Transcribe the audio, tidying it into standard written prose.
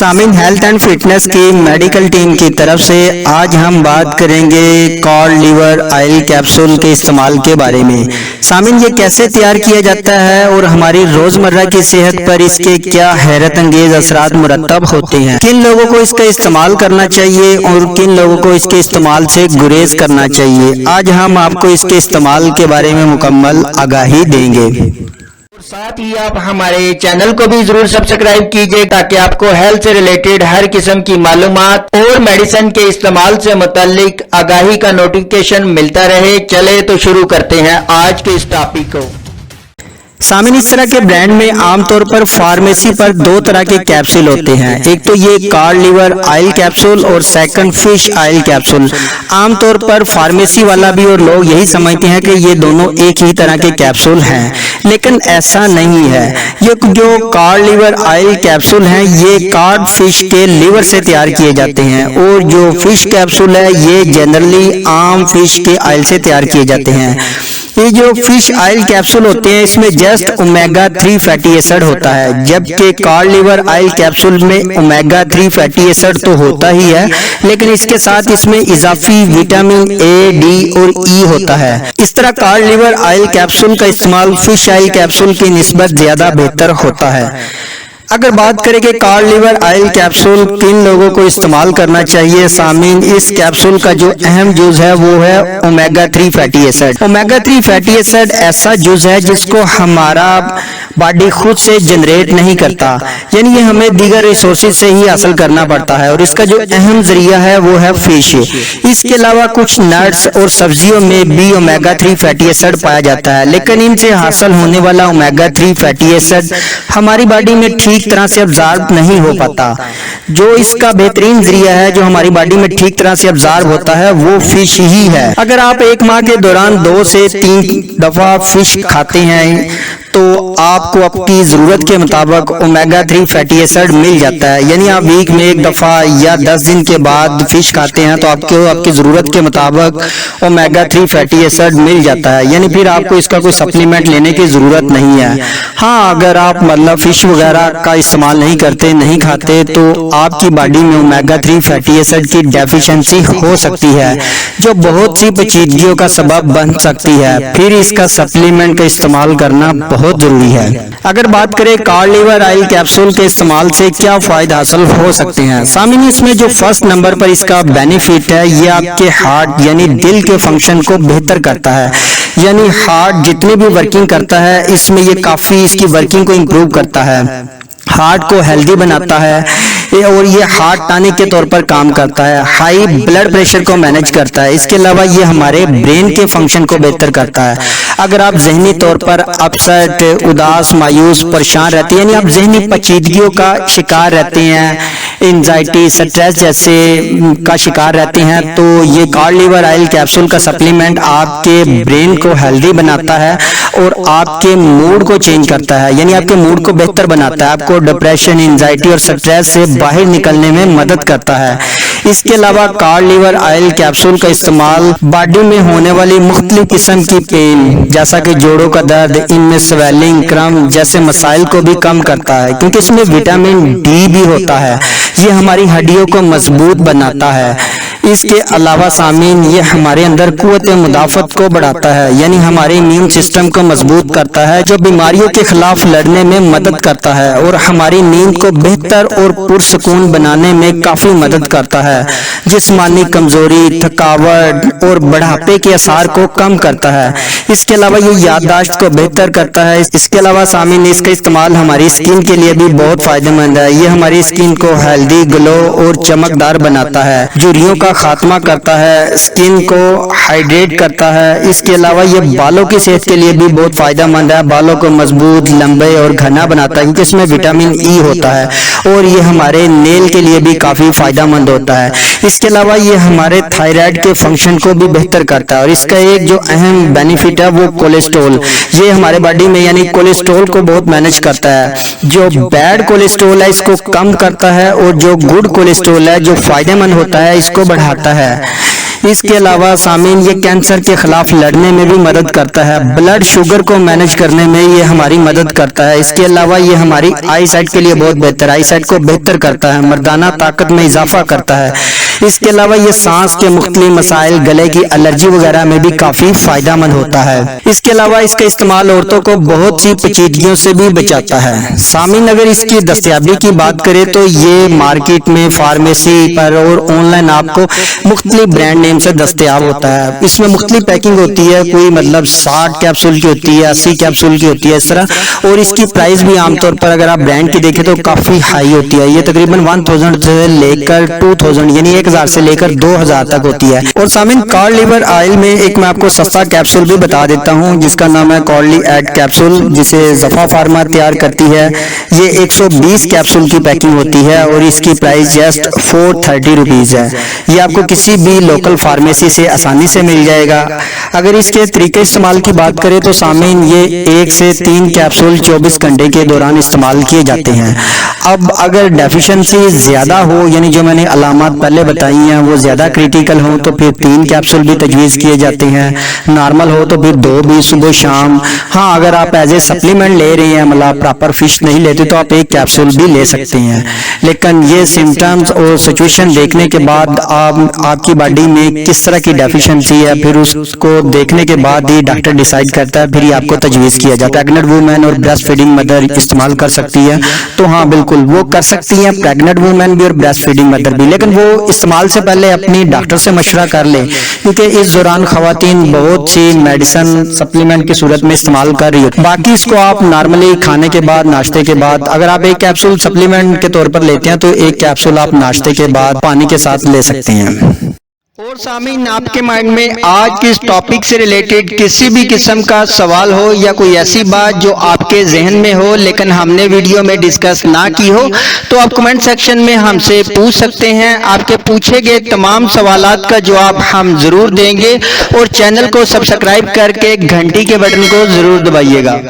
Samin health and fitness की medical team की तरफ से आज हम बात करेंगे कॉड लिवर ऑयल कैप्सूल के इस्तेमाल के बारे में। सामिन ये कैसे तैयार किया जाता है और हमारी रोजमर्रा की सेहत पर इसके क्या हैरत अंगेज असरात मुरतब होते हैं, किन लोगों को इसका इस्तेमाल करना चाहिए और किन लोगों को इसके इस्तेमाल से गुरेज करना चाहिए। आज हम आपको इसके इस्तेमाल के बारे में मुकम्मल आगाही देंगे। साथ ही आप हमारे चैनल को भी जरूर सब्सक्राइब कीजिए ताकि आपको हेल्थ से रिलेटेड हर किस्म की मालूमात और मेडिसिन के इस्तेमाल से मुताल्लिक आगाही का नोटिफिकेशन मिलता रहे। चले तो शुरू करते हैं आज के इस टॉपिक को। सामिन इस तरह के ब्रांड में आमतौर पर फार्मेसी पर दो तरह के कैप्सूल होते हैं, एक तो ये कॉड लिवर ऑयल कैप्सूल और सेकंड फिश ऑयल कैप्सूल। आमतौर पर फार्मेसी वाला भी और लोग यही समझते हैं कि ये दोनों एक ही तरह के कैप्सूल हैं, लेकिन ऐसा नहीं है। ये जो कॉड लिवर ऑयल कैप्सूल हैं ये कॉड फिश के लिवर से तैयार किए जाते हैं और जो फिश कैप्सूल है ये जनरली आम फिश के ऑयल से तैयार किए जाते हैं। ये जो फिश ऑयल कैप्सूल होते हैं इसमें जस्ट ओमेगा 3 फैटी एसिड होता है, जबकि कॉड लिवर ऑयल कैप्सूल में ओमेगा 3 फैटी एसिड तो होता ही है, लेकिन इसके साथ इसमें इजाफी विटामिन ए, डी और ई होता है। इस तरह कॉड लिवर ऑयल कैप्सूल का इस्तेमाल फिश ऑयल कैप्सूल की निस्बत ज्यादा बेहतर होता है। अगर बात करें कि कॉड लिवर ऑयल कैप्सूल किन लोगों को इस्तेमाल करना चाहिए, सामीन इस कैप्सूल का जो अहम जुज है वो है omega 3 fatty acid. Omega 3 fatty acid ऐसा जुज है जिसको हमारा बॉडी खुद से जनरेट नहीं करता, यानी ये हमें दीगर रिसोर्सेज से ही हासिल करना पड़ता है और इसका जो अहम जरिया है वो है फिश। इसके अलावा कुछ नट्स और सब्जियों में भी ओमेगा 3 फैटी एसिड पाया जाता है, लेकिन इनसे हासिल होने वाला ओमेगा 3 फैटी एसिड हमारी बॉडी में ठीक तरह से अब्जॉर्ब नहीं हो पाता। जो इसका बेहतरीन जरिया है जो हमारी बॉडी में ठीक तरह से अब्जॉर्ब होता है वो फिश ही है। अगर आप एक माह के दौरान 2 से 3 दफा फिश खाते हैं तो आपको आपकी जरूरत के मुताबिक ओमेगा 3 फैटी एसिड मिल जाता है, यानी आप वीक में एक दफा या 10 दिन के बाद फिश खाते हैं तो आपको आपकी जरूरत के मुताबिक ओमेगा 3 फैटी एसिड मिल जाता है, यानी फिर आपको इसका कोई सप्लीमेंट लेने की जरूरत नहीं है। हाँ, अगर आप मतलब फिश वगैरह का इस्तेमाल नहीं करते, नहीं खाते, तो आपकी बॉडी में ओमेगा 3 फैटी एसिड की डेफिशिएंसी हो सकती है जो बहुत सी पेचीदगियों का सबब बन सकती है। फिर इसका सप्लीमेंट का इस्तेमाल करना बहुत जरूरी है। अगर बात करें कॉड लिवर ऑयल कैप्सूल के इस्तेमाल से क्या फायदा हासिल हो सकते हैं, सामिन इसमें जो फर्स्ट नंबर पर इसका बेनिफिट है ये आपके हार्ट यानी दिल के फंक्शन को बेहतर करता है। यानी हार्ट जितनी भी वर्किंग करता है इसमें ये काफी इसकी वर्किंग को इम्प्रूव करता है, हार्ट को हेल्दी बनाता है और ये हार्ट टॉनिक के तौर पर काम करता है, हाई ब्लड प्रेशर को मैनेज करता है। इसके अलावा ये हमारे ब्रेन के फंक्शन को बेहतर करता है। अगर आप जहनी तौर पर अपसेट, उदास, मायूस, परेशान रहते हैं, यानी आप जहनी पेचीदगियों का शिकार रहते हैं, एंजाइटी, स्ट्रेस जैसे का शिकार रहते हैं, तो ये कॉड लिवर ऑयल कैप्सूल का सप्लीमेंट आपके ब्रेन को हेल्दी बनाता है और आपके मूड को चेंज करता है, यानी आपके मूड को बेहतर बनाता है, आपको डिप्रेशन, एंजाइटी और स्ट्रेस से बाहर निकलने में मदद करता है। इसके अलावा कॉड लिवर ऑयल कैप्सूल का इस्तेमाल बॉडी में होने वाली मुख्तलिफ किस्म की पेन जैसा कि जोड़ों का दर्द, इनमें स्वेलिंग, क्रम जैसे मसाइल को भी कम करता है, क्योंकि इसमें विटामिन डी भी होता है। ये हमारी हड्डियों को मजबूत बनाता है। इसके अलावा सामीन ये हमारे अंदर कुव्वत मुदाफत को बढ़ाता है, यानी हमारे इम्यून सिस्टम को मजबूत करता है, जो बीमारियों के खिलाफ लड़ने में मदद करता है और हमारी नींद को बेहतर और पुरसुकून बनाने में काफी मदद करता है। जिस्मानी कमजोरी, थकावट और बढ़ापे के असर को कम करता है। इसके अलावा ये याददाश्त को बेहतर करता है। इसके अलावा सामीन इसका इस्तेमाल हमारी स्किन के लिए भी बहुत फायदेमंद है। ये हमारी स्किन को हेल्दी, ग्लो और चमकदार बनाता है, झुर्रियों का खात्मा करता है, स्किन को हाइड्रेट करता है। इसके अलावा ये बालों की सेहत के लिए भी बहुत फायदेमंद है, बालों को मजबूत, लंबे और घना बनाता है, क्योंकि इसमें विटामिन ई होता है और ये हमारे नेल के लिए भी काफी फायदेमंद होता है। इसके अलावा ये हमारे थायराइड के फंक्शन को भी बेहतर करता है और इसका एक जो अहम बेनिफिट है वो कोलेस्ट्रॉल, ये हमारे बॉडी में यानी कोलेस्ट्रॉल को बहुत मैनेज करता है। जो बैड कोलेस्ट्रॉल है इसको कम करता है और जो गुड कोलेस्ट्रॉल है जो फायदेमंद होता है इसको बढ़ाता है। इसके अलावा सामीन ये कैंसर के खिलाफ लड़ने में भी मदद करता है, ब्लड शुगर को मैनेज करने में ये हमारी मदद करता है। इसके अलावा ये हमारी आई साइट के लिए बहुत बेहतर है, आई साइट को बेहतर करता है, मर्दाना ताकत में इजाफा करता है। इसके अलावा ये सांस के मुख्तलिफ मसाइल, गले की एलर्जी वगैरह में भी काफी फायदेमंद होता है। इसके अलावा इसका इस्तेमाल औरतों को बहुत सी पेचीदगियों से भी बचाता है। सामीन अगर इसकी दस्तयाबी की बात करें तो ये मार्केट में, फार्मेसी पर और ऑनलाइन आपको मुख्तलिफ ब्रांड नेम से दस्तयाब होता है। इसमें मुख्तलिफ पैकिंग होती है, कोई मतलब 60 कैप्सूल की होती है, 80 कैप्सूल की होती है, इस तरह। और इसकी प्राइस भी आमतौर पर अगर आप ब्रांड की देखें तो काफी हाई होती है। ये तकरीबन 1000 से लेकर 2000 यानी 1000 से लेकर 2000 तक होती है। और सामीन कॉड लिवर ऑयल में एक मैं आपको सस्ता कैप्सूल भी बता देता हूँ जिसका नाम है कॉडली एड कैप्सूल, जिसे जफा फार्मा तैयार करती है। ये 120 कैप्सूल की पैकिंग होती है और इसकी प्राइस जस्ट 430 रुपीज है। ये आपको किसी भी लोकल फार्मेसी से आसानी से मिल जाएगा। अगर इसके तरीके इस्तेमाल की बात करें तो सामीन ये 1 से 3 कैप्सूल 24 घंटे के दौरान इस्तेमाल किए जाते हैं। अब अगर डेफिशिएंसी ज्यादा हो, यानी जो मैंने अलामत पहले बताई हैं वो ज्यादा क्रिटिकल हो, तो फिर 3 कैप्सूल भी तजवीज़ किए जाते हैं। नॉर्मल हो तो फिर 2 भी सुबह शाम। हाँ, अगर आप एज ए सप्लीमेंट ले रहे हैं, मतलब प्रॉपर फिश नहीं लेते, तो आप 1 कैप्सूल भी ले सकते हैं। लेकिन ये सिम्टम्स और सिचुएशन देखने के बाद आपकी बॉडी में किस तरह की डेफिशिएंसी है, फिर उसको देखने के बाद ही डॉक्टर डिसाइड करता है, फिर ही आपको तजवीज़ किया जाता है। प्रेग्नेंट वुमेन और ब्रेस्ट फीडिंग मदर इस्तेमाल कर सकती है, तो हाँ बिल्कुल वो कर सकती हैं, प्रेग्नेंट वुमेन भी और ब्रेस्ट फीडिंग मदर भी। लेकिन वो इस्तेमाल से पहले अपनी डॉक्टर से मशवरा कर ले, क्योंकि इस दौरान खवातीन बहुत सी मेडिसिन सप्लीमेंट की सूरत में इस्तेमाल कर रही है। बाकी इसको आप नॉर्मली खाने के बाद, नाश्ते के बाद, अगर आप 1 कैप्सूल सप्लीमेंट के तौर पर लेते हैं तो 1 कैप्सूल आप नाश्ते के बाद पानी के साथ ले सकते हैं। और सामीन, आपके माइंड में आज के इस टॉपिक से रिलेटेड किसी भी किस्म का सवाल हो या कोई ऐसी बात जो आपके जहन में हो लेकिन हमने वीडियो में डिस्कस ना की हो, तो आप कमेंट सेक्शन में हमसे पूछ सकते हैं। आपके पूछे गए तमाम सवालात का जवाब हम जरूर देंगे। और चैनल को सब्सक्राइब करके घंटी के बटन को जरूर दबाइएगा।